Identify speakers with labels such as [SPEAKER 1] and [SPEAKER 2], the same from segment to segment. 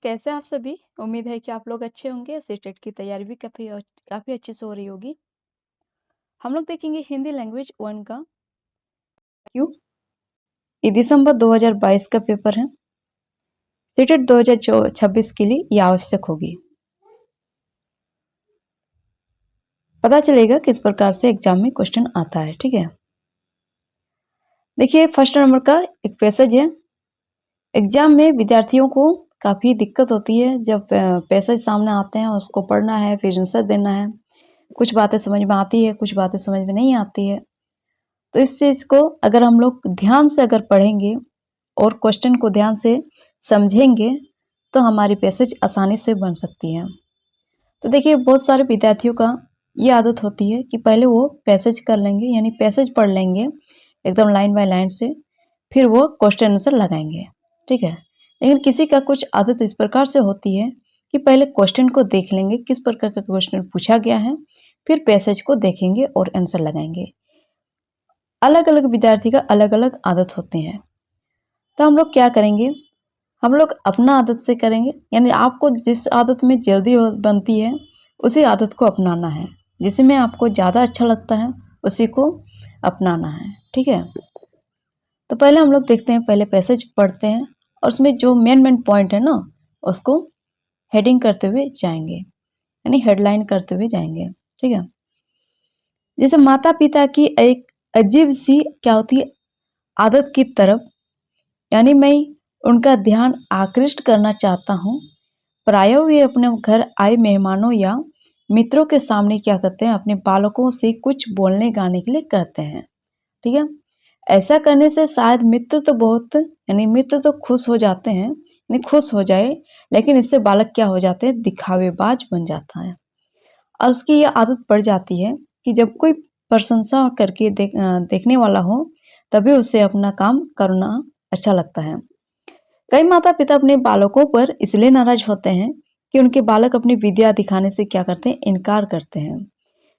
[SPEAKER 1] कैसे हैं आप सभी? उम्मीद है कि आप लोग अच्छे होंगे। सीटेट की तैयारी भी काफ़ी अच्छे से हो रही होगी। हम लोग देखेंगे हिंदी लैंग्वेज 1 का क्यों? ये दिसंबर 2022 का पेपर है। सीटेट 2026 के लिए ये आवश्यक होगी। पता चलेगा किस प्रकार से एग्जाम में क्वेश्चन आता है, ठीक है? देखिए फर्स्ट नंबर का एक पैसेज है। एग्जाम में विद्यार्थियों को काफ़ी दिक्कत होती है जब पैसेज सामने आते हैं, उसको पढ़ना है, फिर आंसर देना है। कुछ बातें समझ में आती है, कुछ बातें समझ में नहीं आती है। तो इस चीज़ को अगर हम लोग ध्यान से अगर पढ़ेंगे और क्वेश्चन को ध्यान से समझेंगे तो हमारी पैसेज आसानी से बन सकती है। तो देखिए बहुत सारे विद्यार्थियों का ये आदत होती है कि पहले वो पैसेज कर लेंगे, यानी पैसेज पढ़ लेंगे एकदम लाइन बाय लाइन से, फिर वो क्वेश्चन आंसर लगाएंगे, ठीक है। लेकिन किसी का कुछ आदत इस प्रकार से होती है कि पहले क्वेश्चन को देख लेंगे किस प्रकार का क्वेश्चन पूछा गया है, फिर पैसेज को देखेंगे और आंसर लगाएंगे। अलग अलग विद्यार्थी का अलग अलग आदत होते हैं। तो हम लोग क्या करेंगे, हम लोग अपना आदत से करेंगे, यानी आपको जिस आदत में जल्दी बनती है उसी आदत को अपनाना है। जिसमें आपको ज़्यादा अच्छा लगता है उसी को अपनाना है, ठीक है। तो पहले हम लोग देखते हैं, पहले पैसेज पढ़ते हैं और उसमें जो मेन मेन पॉइंट है ना उसको हेडिंग करते हुए जाएंगे, यानी हेडलाइन करते हुए जाएंगे, ठीक है। जैसे माता पिता की एक अजीब सी क्या होती है आदत की तरफ, यानी मैं उनका ध्यान आकृष्ट करना चाहता हूँ। प्रायः वे अपने घर आए मेहमानों या मित्रों के सामने क्या करते हैं, अपने बालकों से कुछ बोलने गाने के लिए कहते हैं, ठीक है। ऐसा करने से शायद मित्र तो बहुत, यानी मित्र तो खुश हो जाते हैं, यानी खुश हो जाए, लेकिन इससे बालक क्या हो जाते हैं, दिखावेबाज बन जाता है। और उसकी ये आदत पड़ जाती है कि जब कोई प्रशंसा करके देखने वाला हो तभी उसे अपना काम करना अच्छा लगता है। कई माता पिता अपने बालकों पर इसलिए नाराज होते हैं कि उनके बालक अपनी विद्या दिखाने से क्या करते हैं, इनकार करते हैं।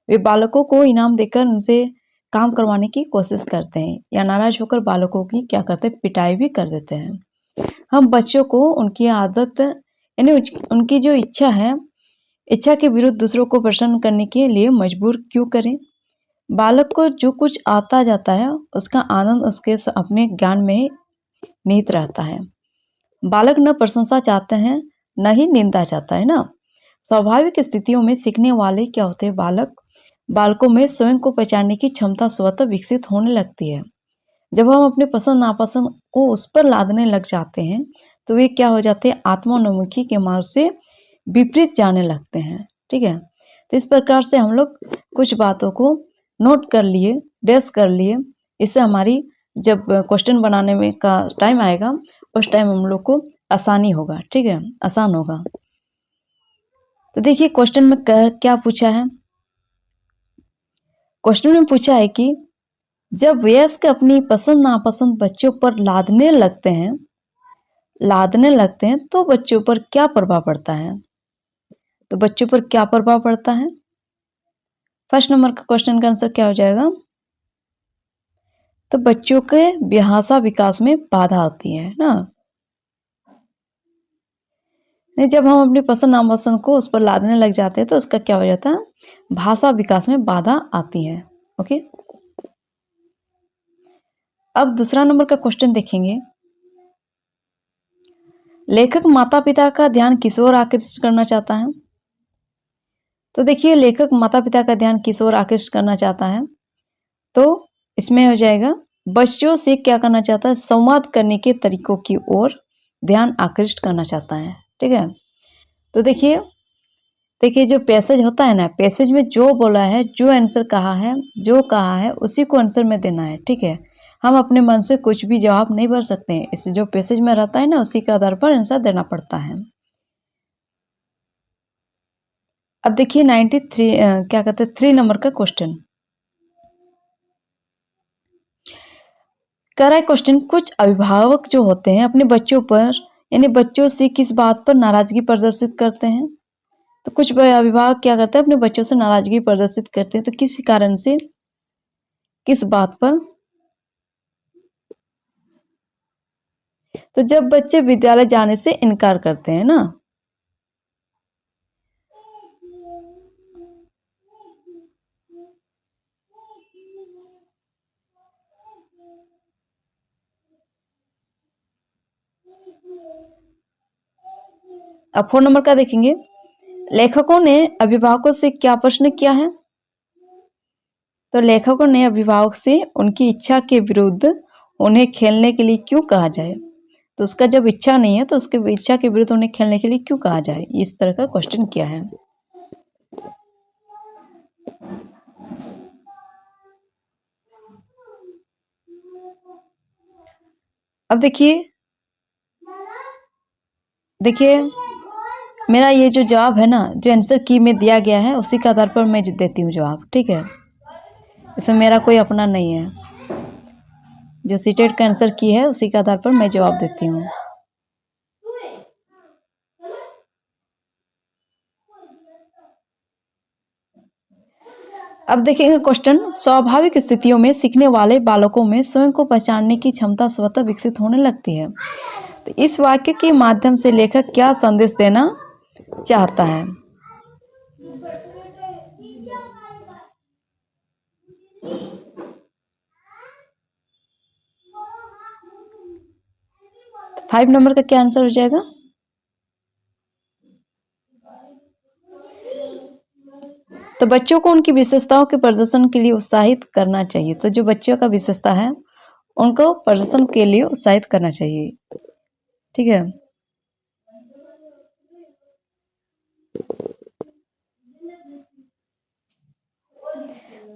[SPEAKER 1] वे बालकों को इनाम देकर उनसे काम करवाने की कोशिश करते हैं या नाराज होकर बालकों की क्या करते हैं, पिटाई भी कर देते हैं। हम बच्चों को उनकी आदत, यानी उनकी जो इच्छा है, इच्छा के विरुद्ध दूसरों को प्रसन्न करने के लिए मजबूर क्यों करें। बालक को जो कुछ आता जाता है उसका आनंद उसके अपने ज्ञान में निहित रहता है। बालक न प्रशंसा चाहते हैं न ही निंदा चाहता है ना। स्वाभाविक स्थितियों में सीखने वाले क्या होते हैं, बालकों में स्वयं को पहचानने की क्षमता स्वतः विकसित होने लगती है। जब हम अपने पसंद नापसंद को उस पर लादने लग जाते हैं तो वे क्या हो जाते हैं, आत्मोन्मुखी के मार्ग से विपरीत जाने लगते हैं, ठीक है। तो इस प्रकार से हम लोग कुछ बातों को नोट कर लिए, डेस्क कर लिए, इससे हमारी जब क्वेश्चन बनाने में का टाइम आएगा उस टाइम हम लोग को आसानी होगा, ठीक है, आसान होगा। तो देखिए क्वेश्चन में क्या पूछा है। क्वेश्चन में पूछा है कि जब वयस्क अपनी पसंद नापसंद बच्चों पर लादने लगते हैं तो बच्चों पर क्या प्रभाव पड़ता है। तो बच्चों पर क्या प्रभाव पड़ता है, फर्स्ट नंबर का क्वेश्चन का आंसर क्या हो जाएगा। तो बच्चों के भाषा विकास में बाधा आती है ना। नहीं, जब हम अपनी पसंद नापसंद को उस पर लादने लग जाते हैं तो उसका क्या हो जाता है, भाषा विकास में बाधा आती है। ओके, अब दूसरा नंबर का क्वेश्चन देखेंगे। लेखक माता पिता का ध्यान किस ओर आकृष्ट करना चाहता है। तो देखिए लेखक माता पिता का ध्यान किस ओर आकृष्ट करना चाहता है, तो इसमें हो जाएगा बच्चों से क्या करना चाहता है, संवाद करने के तरीकों की ओर ध्यान आकृष्ट करना चाहता है, ठीक है। तो देखिए देखिए जो पैसेज होता है ना, पैसेज में जो बोला है, जो आंसर कहा है उसी को आंसर में देना है, ठीक है। हम अपने मन से कुछ भी जवाब नहीं भर सकते हैं, इससे जो पैसेज में रहता है ना उसी के आधार पर आंसर देना पड़ता है। अब देखिए 93 क्या कहते हैं 3 नंबर का क्वेश्चन कह रहा है क्वेश्चन, कुछ अभिभावक जो होते हैं अपने बच्चों पर, यानी बच्चों से किस बात पर नाराजगी प्रदर्शित करते हैं। तो कुछ अभिभावक क्या करते हैं, अपने बच्चों से नाराजगी प्रदर्शित करते हैं, तो किस कारण से, किस बात पर। तो जब बच्चे विद्यालय जाने से इनकार करते हैं ना, अब 4 नंबर का देखेंगे, लेखकों ने अभिभावकों से क्या प्रश्न किया है? तो लेखकों ने अभिभावक से उनकी इच्छा के विरुद्ध उन्हें खेलने के लिए क्यों कहा जाए? तो उसका जब इच्छा नहीं है तो उसके इच्छा के विरुद्ध उन्हें खेलने के लिए क्यों कहा जाए, इस तरह का क्वेश्चन किया है। अब देखिए मेरा ये जो जवाब है ना, जो आंसर की में दिया गया है उसी के आधार पर मैं देती हूँ जवाब, ठीक है। इसमें मेरा कोई अपना नहीं है, जो सीटेट का आंसर की है उसी के आधार पर मैं जवाब देती हूँ। अब देखेंगे क्वेश्चन, स्वाभाविक स्थितियों में सीखने वाले बालकों में स्वयं को पहचानने की क्षमता स्वतः विकसित होने लगती है। तो इस वाक्य के माध्यम से लेखक क्या संदेश देना चाहता है? तो 5 नंबर का क्या आंसर हो जाएगा? तो बच्चों को उनकी विशेषताओं के प्रदर्शन के लिए उत्साहित करना चाहिए। तो जो बच्चों का विशेषता है उनको प्रदर्शन के लिए उत्साहित करना चाहिए, ठीक है।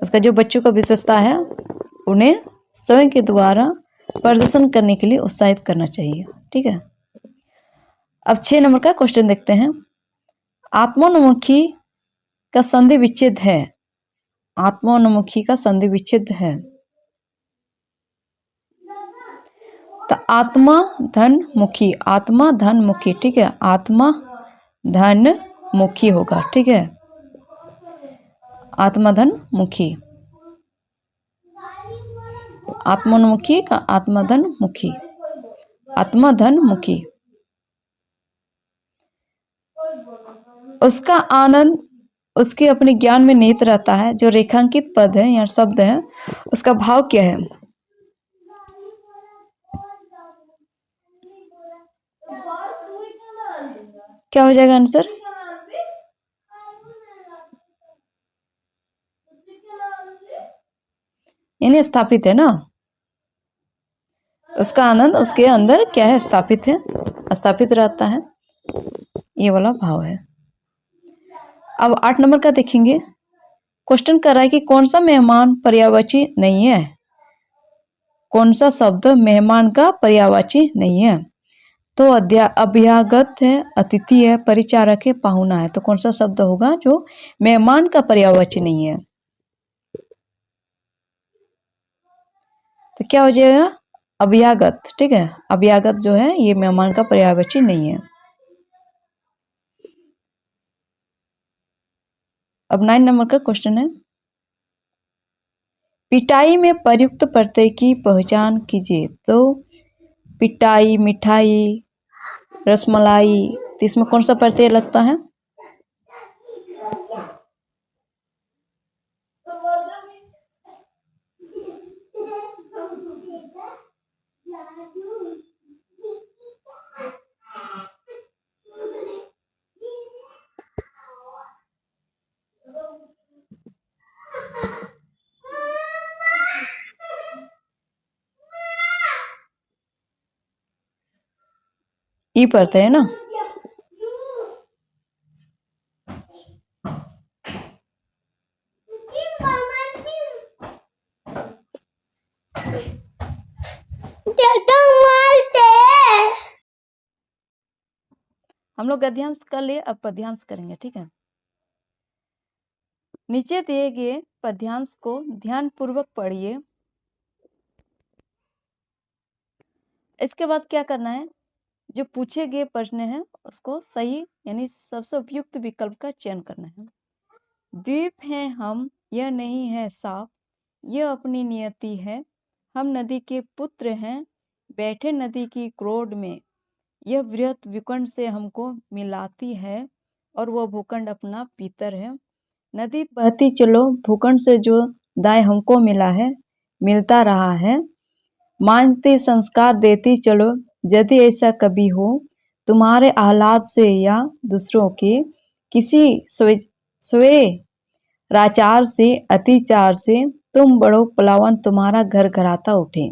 [SPEAKER 1] उसका जो बच्चों का विशेषता है उन्हें स्वयं के द्वारा प्रदर्शन करने के लिए उत्साहित करना चाहिए, ठीक है। अब 6 नंबर का क्वेश्चन देखते हैं, आत्मोन्मुखी का संधि विच्छेद है। आत्मोन्मुखी का संधि विच्छेद है। तो आत्मा धन मुखी, आत्मा धन मुखी, ठीक है। आत्मा धन मुखी होगा, ठीक है। आत्मा धन मुखी, आत्मोन्मुखी का आत्मा धन मुखी, आत्मा धन मुखी। उसका आनंद उसके अपने ज्ञान में निहित रहता है। जो रेखांकित पद है या शब्द है उसका भाव क्या है? क्या हो जाएगा आंसर? यानी स्थापित है ना, उसका आनंद उसके अंदर क्या है? स्थापित है, स्थापित रहता है, ये वाला भाव है। अब 8 नंबर का देखेंगे, क्वेश्चन कर रहा है कि कौन सा मेहमान पर्यायवाची नहीं है। कौन सा शब्द मेहमान का पर्यायवाची नहीं है? तो अभ्यागत है, अतिथि है, परिचारक है, पाहुना है। तो कौन सा शब्द होगा जो मेहमान का पर्यायवाची नहीं है? तो क्या हो जाएगा? अभ्यागत, ठीक है। अभ्यागत जो है ये मेहमान का पर्यायवाची नहीं है। अब 9 नंबर का क्वेश्चन है, पिटाई में प्रयुक्त प्रत्यय की पहचान कीजिए। तो पिटाई, मिठाई, रसमलाई, तो इसमें कौन सा प्रत्यय लगता है? ई प्रत्यय है ना। हम लोग गद्यांश कर लिए, अब पद्यांश करेंगे, ठीक है। नीचे दिए गए पद्यांश को ध्यान पूर्वक पढ़िए। इसके बाद क्या करना है, जो पूछे गए प्रश्न है उसको सही यानी सबसे उपयुक्त विकल्प का चयन करना है। द्वीप हैं हम, यह नहीं है साफ, यह अपनी नियति है, हम नदी के पुत्र हैं, बैठे नदी की क्रोड में, यह वृहत भूखंड से हमको मिलाती है और वह भूखंड अपना भीतर है। नदी बहती चलो, भूखंड से जो दाएं हमको मिला है, मिलता रहा है। मांझते संस्कार देती चलो, यदि ऐसा कभी हो तुम्हारे आह्लाद से या दूसरों के किसी स्वेराचार से, अतिचार से तुम बढ़ो पलावन, तुम्हारा घर घराता उठे।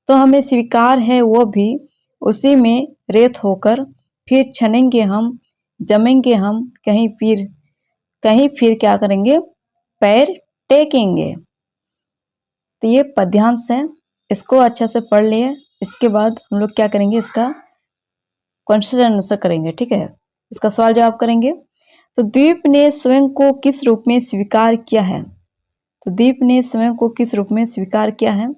[SPEAKER 1] तो हमें स्वीकार है वो भी उसी में रेत होकर, फिर छनेंगे हम, जमेंगे हम, कहीं फिर क्या करेंगे, पैर टेकेंगे। तो ये पद्यांश है, इसको अच्छे से पढ़ लिए। इसके बाद हम लोग क्या करेंगे, इसका क्वेश्चन आंसर करेंगे, ठीक है। इसका सवाल जवाब करेंगे। तो द्वीप ने स्वयं को किस रूप में स्वीकार किया है? तो द्वीप ने स्वयं को किस रूप में स्वीकार किया है?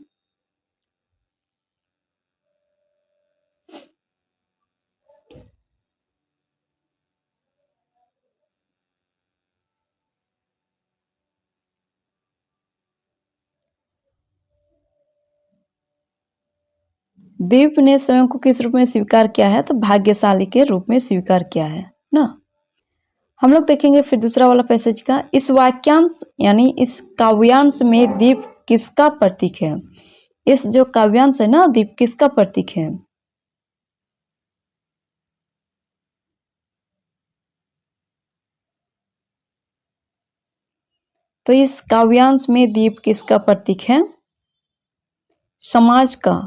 [SPEAKER 1] द्वीप ने स्वयं को किस रूप में स्वीकार किया है? तो भाग्यशाली के रूप में स्वीकार किया है ना। हम लोग देखेंगे फिर दूसरा वाला पैसेज का। इस वाक्यांश यानी इस काव्यांश में द्वीप किसका प्रतीक है? इस जो काव्यांश है ना, द्वीप किसका प्रतीक है? तो इस काव्यांश में द्वीप किसका प्रतीक है? समाज का।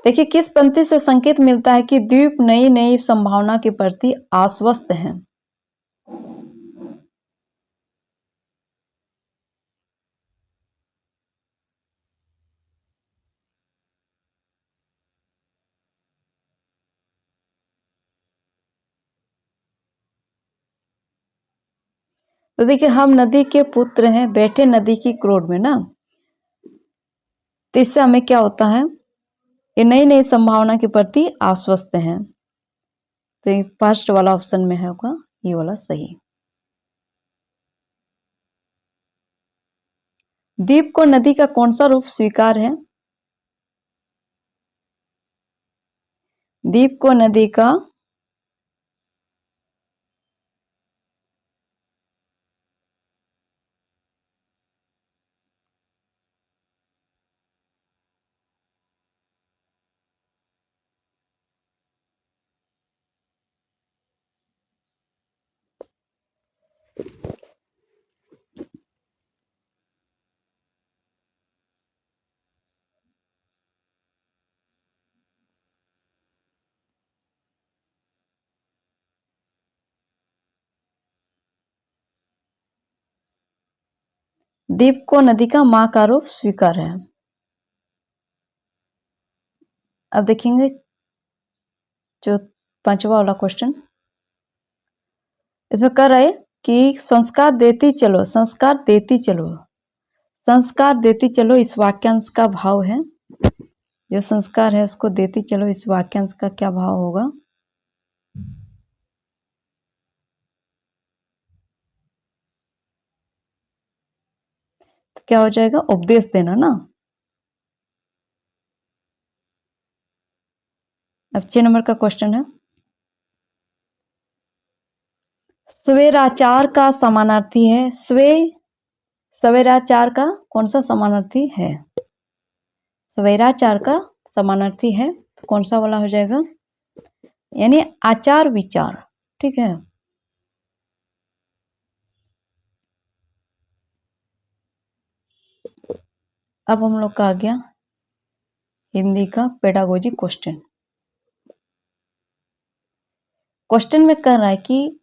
[SPEAKER 1] देखिए किस पंक्ति से संकेत मिलता है कि द्वीप नई नई संभावना के प्रति आश्वस्त है। तो देखिए हम नदी के पुत्र हैं, बैठे नदी की क्रोड में ना। तो इससे हमें क्या होता है, ये नई नई संभावना के प्रति आश्वस्त हैं। तो ये फर्स्ट वाला ऑप्शन में है होगा ये वाला सही। द्वीप को नदी का कौन सा रूप स्वीकार है? द्वीप को नदी का द्वीप को नदी का मां का रूप स्वीकार है। अब देखेंगे जो पांचवा वाला क्वेश्चन, इसमें कर रहे कि संस्कार देती चलो, संस्कार देती चलो, संस्कार देती चलो, इस वाक्यांश का भाव है। जो संस्कार है उसको देती चलो, इस वाक्यांश का क्या भाव होगा? तो क्या हो जाएगा, उपदेश देना ना। अब 6 नंबर का क्वेश्चन है, स्वेराचार का समानार्थी है। स्वेराचार का कौन सा समानार्थी है? स्वेराचार का समानार्थी है तो कौन सा वाला हो जाएगा, यानी आचार विचार, ठीक है। अब हम लोग का आ गया हिंदी का पेडागोजी क्वेश्चन। क्वेश्चन में कह रहा है कि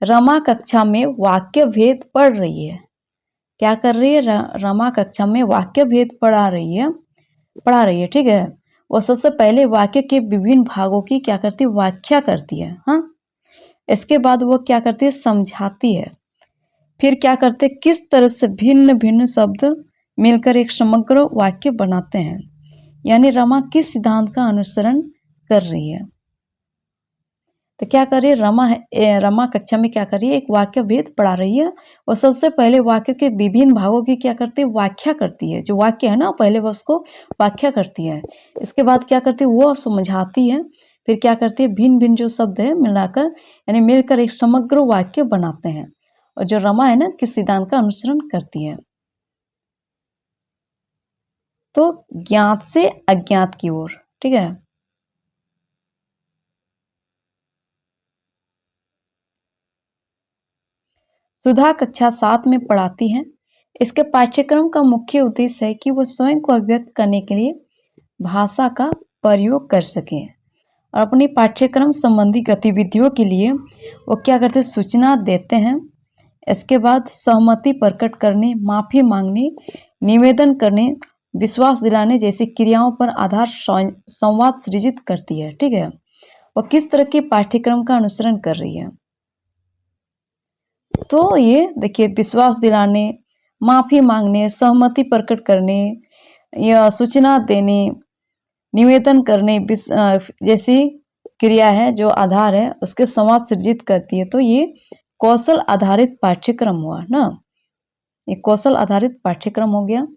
[SPEAKER 1] रमा कक्षा में वाक्य भेद पढ़ रही है। क्या कर रही है? रमा कक्षा में वाक्य भेद पढ़ा रही है, ठीक है। वो सबसे पहले वाक्य के विभिन्न भागों की क्या करती है, व्याख्या करती है। हाँ, इसके बाद वो क्या करती है, समझाती है। फिर क्या करते, किस तरह से भिन्न भिन्न शब्द मिलकर एक समग्र वाक्य बनाते हैं, यानी रमा किस सिद्धांत का अनुसरण कर रही है। तो क्या कर रही है रमा है रमा कक्षा में क्या कर रही है, एक वाक्य भेद पढ़ा रही है और सबसे पहले वाक्य के विभिन्न भागों की क्या करती है, व्याख्या करती है। जो वाक्य है ना पहले वह उसको व्याख्या करती है, इसके बाद क्या करती है वो समझाती है, फिर क्या करती है भिन्न भिन्न जो शब्द है मिलाकर यानी मिलकर एक समग्र वाक्य बनाते हैं। और जो रमा है ना किस सिद्धांत का अनुसरण करती है, तो ज्ञात से अज्ञात की ओर। ठीक है, सुधा कक्षा 7 में पढ़ाती हैं। इसके पाठ्यक्रम का मुख्य उद्देश्य है कि वो स्वयं को अभिव्यक्त करने के लिए भाषा का प्रयोग कर सकें और अपनी पाठ्यक्रम संबंधी गतिविधियों के लिए वो क्या करते हैं, सूचना देते हैं। इसके बाद सहमति प्रकट करने, माफी मांगने, निवेदन करने, विश्वास दिलाने जैसी क्रियाओं पर आधार संवाद सृजित करती है। ठीक है, वो किस तरह के पाठ्यक्रम का अनुसरण कर रही है, तो ये देखिए विश्वास दिलाने, माफी मांगने, सहमति प्रकट करने या सूचना देने, निवेदन करने जैसी क्रिया है जो आधार है उसके संवाद सृजित करती है। तो ये कौशल आधारित पाठ्यक्रम हुआ ना, ये कौशल आधारित पाठ्यक्रम हो गया।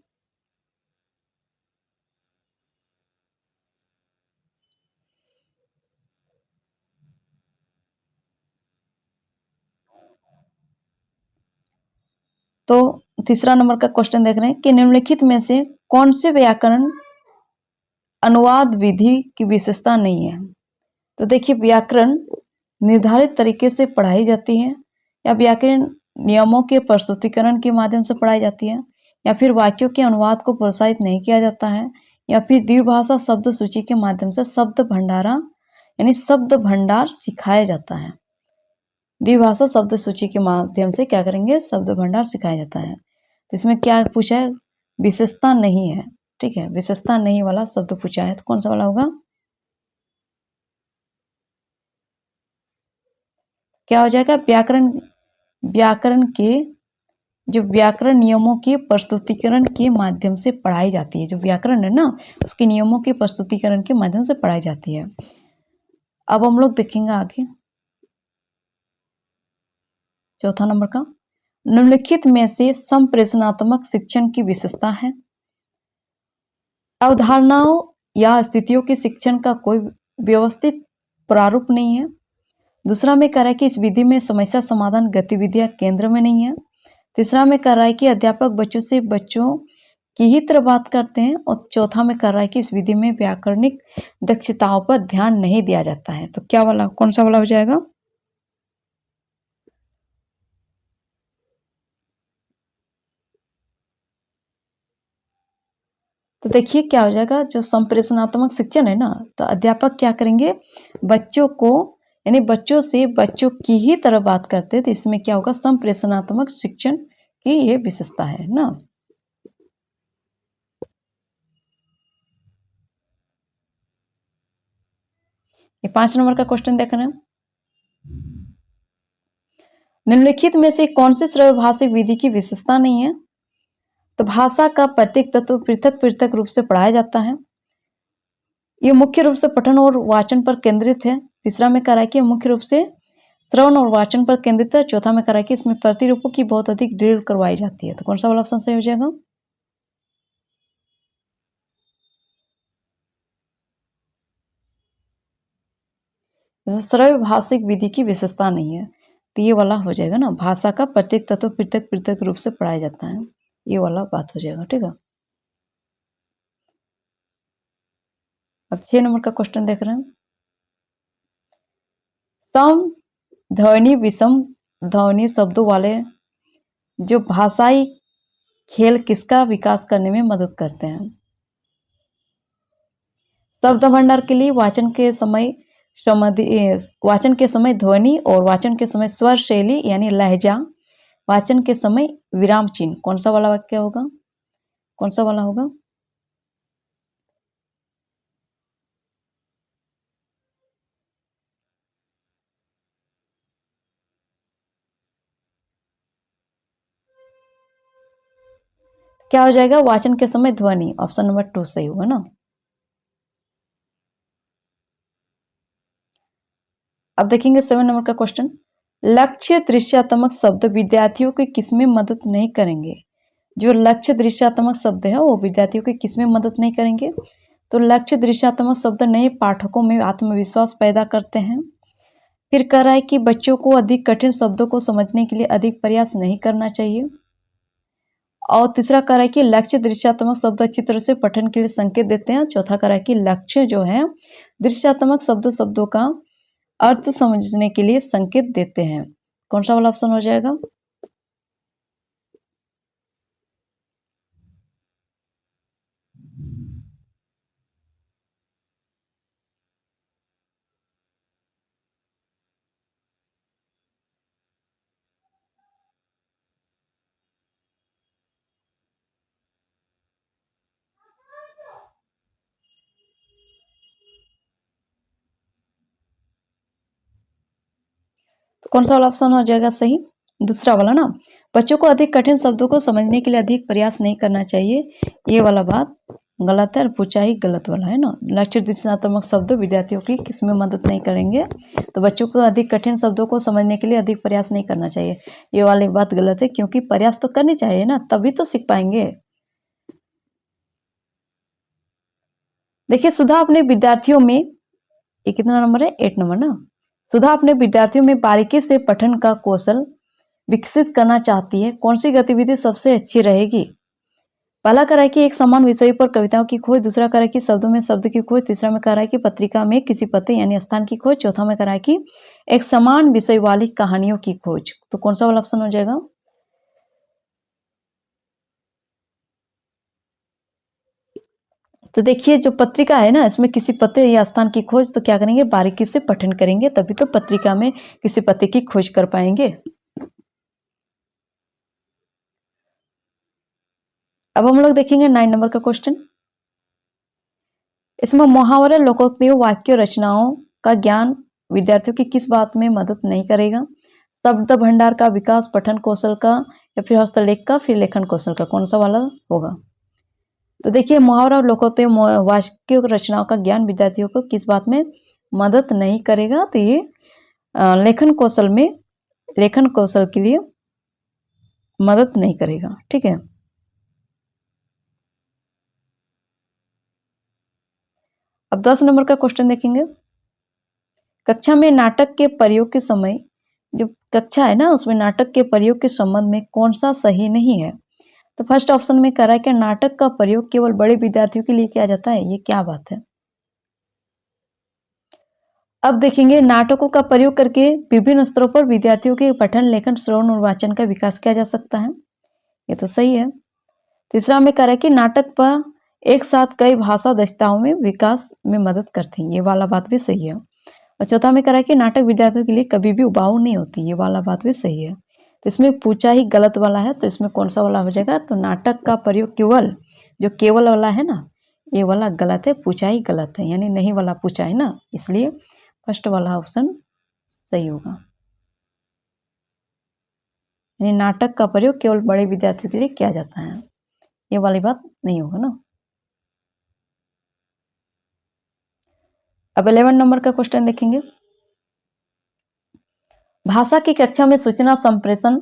[SPEAKER 1] तो तीसरा नंबर का क्वेश्चन देख रहे हैं कि निम्नलिखित में से कौन से व्याकरण अनुवाद विधि की विशेषता नहीं है। तो देखिए व्याकरण निर्धारित तरीके से पढ़ाई जाती है या व्याकरण नियमों के प्रस्तुतिकरण के माध्यम से पढ़ाई जाती है या फिर वाक्यों के अनुवाद को प्रोत्साहित नहीं किया जाता है या फिर द्विभाषा शब्द सूची के माध्यम से शब्द भंडारा यानी शब्द भंडार सिखाया जाता है। द्विभाषा शब्द सूची के माध्यम से क्या करेंगे, शब्द भंडार सिखाया जाता है। तो इसमें क्या पूछा है, विशेषता नहीं है। ठीक है, विशेषता नहीं वाला शब्द पूछा है, तो कौन सा वाला होगा, क्या हो जाएगा, व्याकरण। व्याकरण के जो व्याकरण नियमों के प्रस्तुतिकरण के माध्यम से पढ़ाई जाती है, जो व्याकरण है ना उसके नियमों के प्रस्तुतिकरण के माध्यम से पढ़ाई जाती है। अब हम लोग देखेंगे आगे चौथा नंबर का, निम्नलिखित में से संप्रेषणात्मक शिक्षण की विशेषता है। अवधारणाओं या स्थितियों के शिक्षण का कोई व्यवस्थित प्रारूप नहीं है। दूसरा में कह रहा है कि इस विधि में समस्या समाधान गतिविधियां केंद्र में नहीं है। तीसरा में कह रहा है कि अध्यापक बच्चों से बच्चों की ही तरह बात करते हैं और चौथा में कह रहा है कि इस विधि में व्याकरणिक दक्षताओं पर ध्यान नहीं दिया जाता है। तो क्या वाला, कौन सा वाला हो जाएगा, तो देखिए क्या हो जाएगा, जो संप्रेषणात्मक शिक्षण है ना, तो अध्यापक क्या करेंगे, बच्चों को यानी बच्चों से बच्चों की ही तरह बात करते हैं। तो इसमें क्या होगा, संप्रेषणात्मक शिक्षण की ये विशेषता है ना। ये 5 नंबर का क्वेश्चन देख रहे हैं, निम्नलिखित में से कौन सी श्रव्य भाषिक विधि की विशेषता नहीं है। तो भाषा का प्रत्येक तत्व पृथक पृथक रूप से पढ़ाया जाता है। ये मुख्य रूप से पठन और वाचन पर केंद्रित है। तीसरा में कह रहा है कि मुख्य रूप से श्रवण और वाचन पर केंद्रित है। चौथा में कह रहा है कि इसमें प्रतिरूपों की बहुत अधिक ड्रिल करवाई जाती है। तो कौन सा वाला ऑप्शन सही हो जाएगा, श्रव्य भाषिक विधि की विशेषता नहीं है, तो ये वाला हो जाएगा ना, भाषा का प्रत्येक तत्व पृथक पृथक रूप से पढ़ाया जाता है, ये वाला बात हो जाएगा। ठीक है, अब 6 नंबर का क्वेश्चन देख रहे हैं, सम ध्वनि विषम ध्वनि शब्दों वाले जो भाषाई खेल किसका विकास करने में मदद करते हैं। शब्द भंडार के लिए वाचन के समय वाचन के समय ध्वनि और वाचन के समय स्वर शैली यानी लहजा, वाचन के समय विराम चिन्ह, कौन सा वाला वाक्य होगा, कौन सा वाला होगा, क्या हो जाएगा, वाचन के समय ध्वनि, ऑप्शन नंबर 2 सही होगा ना। अब देखेंगे 7 नंबर का क्वेश्चन। लक्ष्य दृश्यात्मक शब्द विद्यार्थियों की किसमें मदद नहीं करेंगे? जो लक्ष्य दृश्यात्मक शब्द है वो विद्यार्थियों की किसमें मदद नहीं करेंगे? तो लक्ष्य दृश्यात्मक शब्द नए पाठकों में आत्मविश्वास पैदा करते हैं। फिर कह रहा है कि बच्चों को अधिक कठिन शब्दों को समझने के लिए अधिक प्रयास नहीं करना चाहिए। और तीसरा कह रहा है कि लक्ष्य दृश्यात्मक शब्द अच्छी तरह से पठन के लिए संकेत देते हैं। चौथा कह रहा है कि लक्ष्य जो है दृश्यात्मक शब्दों का अर्थ समझने के लिए संकेत देते हैं। कौन सा वाला ऑप्शन हो जाएगा? तो कौन सा वाला ऑप्शन हो जाएगा सही? दूसरा वाला ना। बच्चों को अधिक कठिन शब्दों को समझने के लिए अधिक प्रयास नहीं करना चाहिए, ये वाला बात गलत है और पूछा ही गलत वाला है ना। लक्ष्य दिशात्मक शब्द विद्यार्थियों की किसमें मदद नहीं करेंगे? तो बच्चों को अधिक कठिन शब्दों को समझने के लिए अधिक प्रयास नहीं करना चाहिए, ये वाली बात गलत है, क्योंकि प्रयास तो करनी चाहिए ना, तभी तो सीख पाएंगे। देखिए सुधा अपने विद्यार्थियों में, ये कितना नंबर है? 8 नंबर ना। सुधा अपने विद्यार्थियों में बारीकी से पठन का कौशल विकसित करना चाहती है, कौन सी गतिविधि सबसे अच्छी रहेगी? पहला कह रहा है कि एक समान विषय पर कविताओं की खोज, दूसरा कह रहा है कि शब्दों में शब्द की खोज, तीसरा में कह रहा है कि पत्रिका में किसी पते यानी स्थान की खोज, चौथा में कह रहा है कि एक समान विषय वाली कहानियों की खोज। तो कौन सा वाला ऑप्शन हो जाएगा? तो देखिए जो पत्रिका है ना, इसमें किसी पते या स्थान की खोज, तो क्या करेंगे? बारीकी से पठन करेंगे, तभी तो पत्रिका में किसी पते की खोज कर पाएंगे। अब हम लोग देखेंगे 9 नंबर का क्वेश्चन। इसमें मुहावरे, लोकोक्तियों, वाक्य रचनाओं का ज्ञान विद्यार्थियों की किस बात में मदद नहीं करेगा? शब्द भंडार का विकास, पठन कौशल का, या फिर हस्तलेख का, फिर लेखन कौशल का, कौन सा वाला होगा? तो देखिए मुहावरा और लोकोक्ति वाक्य रचनाओं का ज्ञान विद्यार्थियों को किस बात में मदद नहीं करेगा? तो ये लेखन कौशल में, लेखन कौशल के लिए मदद नहीं करेगा। ठीक है। अब 10 नंबर का क्वेश्चन देखेंगे। कक्षा में नाटक के प्रयोग के समय, जो कक्षा है ना उसमें नाटक के प्रयोग के संबंध में कौन सा सही नहीं है? तो फर्स्ट ऑप्शन में कह रहा है कि नाटक का प्रयोग केवल बड़े विद्यार्थियों के लिए किया जाता है, ये क्या बात है? अब देखेंगे नाटकों का प्रयोग करके विभिन्न स्तरों पर विद्यार्थियों के पठन, लेखन, श्रवण और वाचन का विकास किया जा सकता है, ये तो सही है। तीसरा में कह रहा है कि नाटक पर एक साथ कई भाषा दक्षताओं में विकास में मदद करते हैं, ये वाला बात भी सही है। और चौथा में कह रहा है कि नाटक विद्यार्थियों के लिए कभी भी उबाऊ नहीं होती, ये वाला बात भी सही है। तो इसमें पूछा ही गलत वाला है, तो इसमें कौन सा वाला हो जाएगा? तो नाटक का प्रयोग केवल, जो केवल वाला है ना, ये वाला गलत है, पूछा ही गलत है, यानी नहीं वाला पूछा है ना, इसलिए फर्स्ट वाला ऑप्शन सही होगा। यानी नाटक का प्रयोग केवल बड़े विद्यार्थियों के लिए किया जाता है, ये वाली बात नहीं होगा ना। अब 11 नंबर का क्वेश्चन देखेंगे। भाषा की कक्षा में सूचना संप्रेषण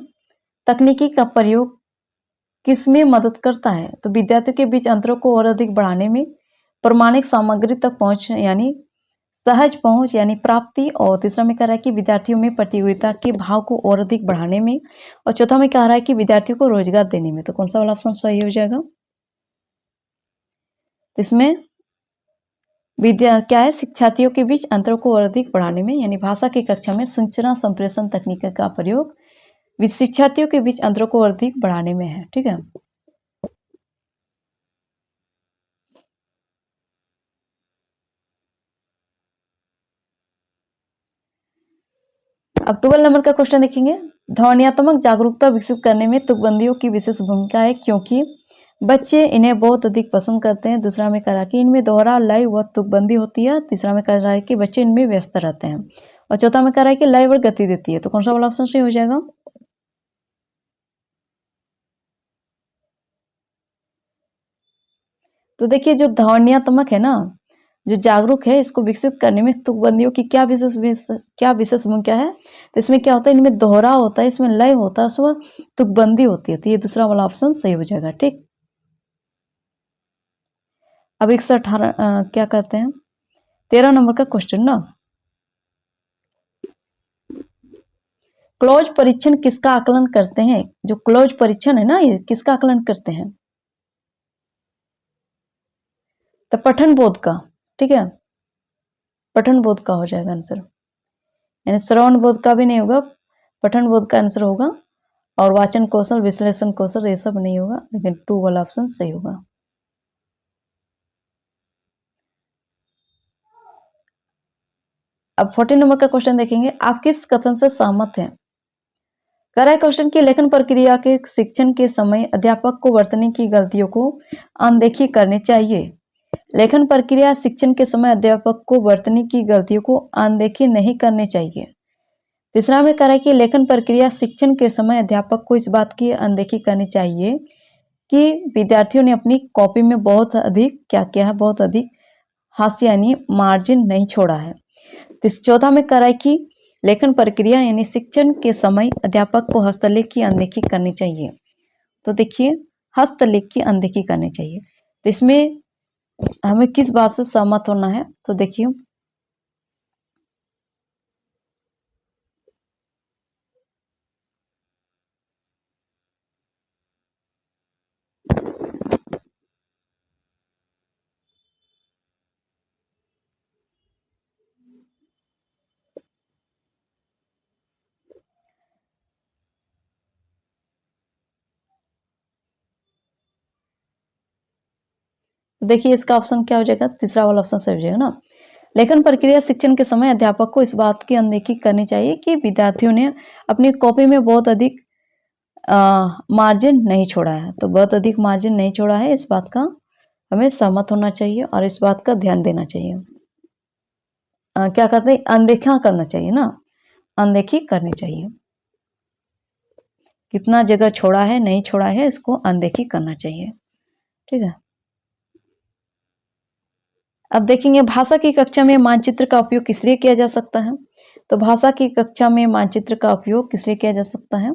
[SPEAKER 1] तकनीकी का प्रयोग किसमें मदद करता है? तो विद्यार्थियों के बीच अंतरों को और अधिक बढ़ाने में, प्रमाणिक सामग्री तक पहुंच यानी सहज पहुंच यानी प्राप्ति, और तीसरा में कह रहा है कि विद्यार्थियों में प्रतियोगिता के भाव को और अधिक बढ़ाने में, और चौथा में कह रहा है कि विद्यार्थियों को रोजगार देने में। तो कौन सा वाला ऑप्शन सही हो जाएगा? इसमें विद्या क्या है? शिक्षार्थियों के बीच अंतरों को और अधिक बढ़ाने में, यानी भाषा की कक्षा में सूचना संप्रेषण तकनीक का प्रयोग शिक्षार्थियों के बीच अंतरों को और अधिक बढ़ाने में है। ठीक है। अब 12 नंबर का क्वेश्चन देखेंगे। ध्वन्यात्मक जागरूकता विकसित करने में तुकबंदियों की विशेष भूमिका है, क्योंकि बच्चे इन्हें बहुत अधिक पसंद करते हैं। दूसरा में कह रहा है कि इनमें दोहरा, लय व तुकबंदी होती है। तीसरा में कह रहा है कि बच्चे इनमें व्यस्त रहते हैं, और चौथा में कह रहा है कि लय व गति देती है। तो कौन सा वाला ऑप्शन सही हो जाएगा? तो देखिए जो ध्वन्यात्मक है ना, जो जागरूक है इसको विकसित करने में तुकबंदियों की क्या विशेष भूमिका है। तो इसमें क्या होता है, इनमें दोहरा होता है, इसमें लय होता है, उसमें तुकबंदी होती है। तो ये दूसरा वाला ऑप्शन सही हो जाएगा। ठीक, अब 118 क्या कहते हैं, 13 नंबर का क्वेश्चन ना, क्लोज परीक्षण किसका आकलन करते हैं। जो क्लोज परीक्षण है ना, ये किसका आकलन करते हैं, तो पठन बोध का। ठीक है, पठन बोध का हो जाएगा आंसर, यानी श्रवण बोध का भी नहीं होगा, पठन बोध का आंसर होगा। और वाचन कौशल, विश्लेषण कौशल, ये सब नहीं होगा, लेकिन 2 वाला ऑप्शन सही होगा। अब 14 नंबर का क्वेश्चन देखेंगे, आप किस कथन से सहमत हैं। कह रहा है क्वेश्चन की लेखन प्रक्रिया के शिक्षण के समय अध्यापक को वर्तनी की गलतियों को अनदेखी करनी चाहिए। लेखन प्रक्रिया शिक्षण के समय अध्यापक को वर्तनी की गलतियों को अनदेखी नहीं करनी चाहिए। तीसरा में कह रहा है कि लेखन प्रक्रिया शिक्षण के समय अध्यापक को इस बात की अनदेखी करनी चाहिए कि विद्यार्थियों ने अपनी कॉपी में बहुत अधिक क्या किया है, बहुत अधिक हास्य यानी मार्जिन नहीं छोड़ा है। चौथा में कह रहा है कि लेखन प्रक्रिया यानी शिक्षण के समय अध्यापक को हस्तलेख की अनदेखी करनी चाहिए। तो देखिए, हस्तलेख की अनदेखी करनी चाहिए। तो इसमें हमें किस बात से सहमत होना है, तो देखिए, तो देखिए इसका ऑप्शन क्या हो जाएगा, तीसरा वाला ऑप्शन सही हो जाएगा ना। लेखन प्रक्रिया शिक्षण के समय अध्यापक को इस बात की अनदेखी करनी चाहिए कि विद्यार्थियों ने अपनी कॉपी में बहुत अधिक मार्जिन नहीं छोड़ा है। तो बहुत अधिक मार्जिन नहीं छोड़ा है, इस बात का हमें सहमत होना चाहिए और इस बात का ध्यान देना चाहिए। क्या कहते हैं, अनदेखा करना चाहिए ना, अनदेखी करनी चाहिए। कितना जगह छोड़ा है, नहीं छोड़ा है, इसको अनदेखी करना चाहिए। ठीक है, अब देखेंगे भाषा की कक्षा में मानचित्र का उपयोग किस लिए किया जा सकता है। तो भाषा की कक्षा में मानचित्र का उपयोग किस लिए किया जा सकता है।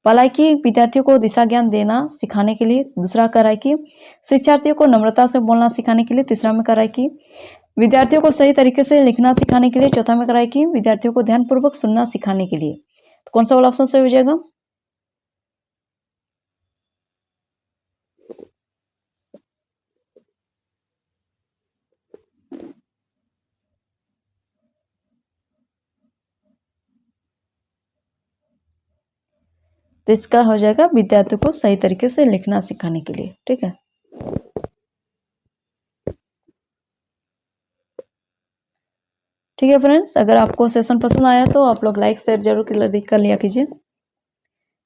[SPEAKER 1] पहला कि विद्यार्थियों को दिशा ज्ञान देना सिखाने के लिए। दूसरा कह रहा है कि शिक्षार्थियों को नम्रता से बोलना सिखाने के लिए। तीसरा में कह रहा है कि विद्यार्थियों को सही तरीके से लिखना सिखाने के लिए। चौथा में कह रहा है कि विद्यार्थियों को ध्यानपूर्वक सुनना सिखाने के लिए। तो कौन सा वाला ऑप्शन सही हो जाएगा। तो इसका हो जाएगा विद्यार्थियों को सही तरीके से लिखना सिखाने के लिए। ठीक है, ठीक है फ्रेंड्स, अगर आपको सेशन पसंद आया तो आप लोग लाइक शेयर जरूर कर लिया कीजिए।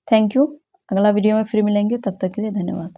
[SPEAKER 1] Thank you. अगला वीडियो में फिर मिलेंगे, तब तक के लिए धन्यवाद।